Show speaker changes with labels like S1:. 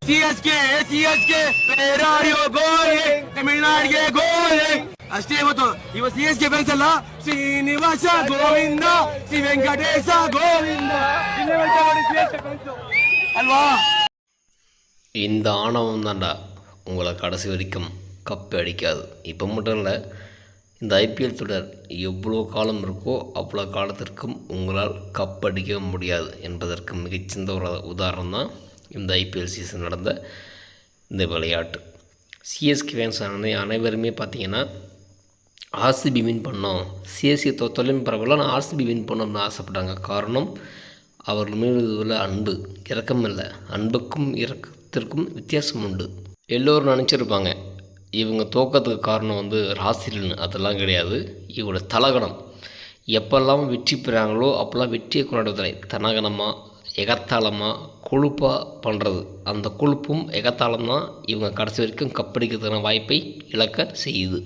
S1: CSK CSK பேராரியோ கோலே தமிழ்நாடு கோலே ಅಷ್ಟೇ ಇವತ್ತು ಇವ ಸಿಎಸ್ಕೆ ಫ್ಯಾನ್ಸ್ ಅಲ್ಲ ಶ್ರೀನಿವಾಸ ಗೋವಿಂದ ಶ್ರೀ ವೆಂಕಟೇಶ ಗೋವಿಂದ ಅಲ್ವಾ.
S2: இந்த ஆணவம் தான்டா உங்களை கடைசி வரைக்கும் கப்பு அடிக்காது. இப்போ மட்டும் இல்லை, இந்த ஐபிஎல் தொடர் எவ்வளோ காலம் இருக்கோ அவ்வளோ காலத்திற்கும் உங்களால் கப் அடிக்க முடியாது என்பதற்கு மிகச்சிறந்த ஒரு உதாரணம் தான் இந்த ஐபிஎல் சீசன் நடந்த இந்த விளையாட்டு. சிஎஸ்கே ஃபேன்ஸ் அனைவருமே பார்த்திங்கன்னா ஆர்சிபி வின் பண்ணோம், சிஎஸ்கே தோத்தாலும் பரவாயில்ல, ஆனால் ஆர்சிபி வின் பண்ணோம்னு ஆசைப்பட்டாங்க. காரணம் அவர்கள் மீது உள்ள அன்பு, இரக்கம் இல்லை. அன்புக்கும் இரக்கத்திற்கும் வித்தியாசம் உண்டு. எல்லோரும் நினச்சிருப்பாங்க இவங்க தோக்கத்துக்கு காரணம் ராசில்னு. அதெல்லாம் கிடையாது. இவங்களோட தலகணம். எப்பெல்லாம் வெற்றி பெறாங்களோ அப்போல்லாம் வெற்றியை கொண்டாடுவதில்லை. தனகணமாக எகத்தாளமாக கொழுப்பாக பண்ணுறது. அந்த கொழுப்பும் எகத்தாளம் தான் இவங்க கடைசி வரைக்கும் கப்படிக்கிறதுக்கான வாய்ப்பை இழக்க செய்யுது.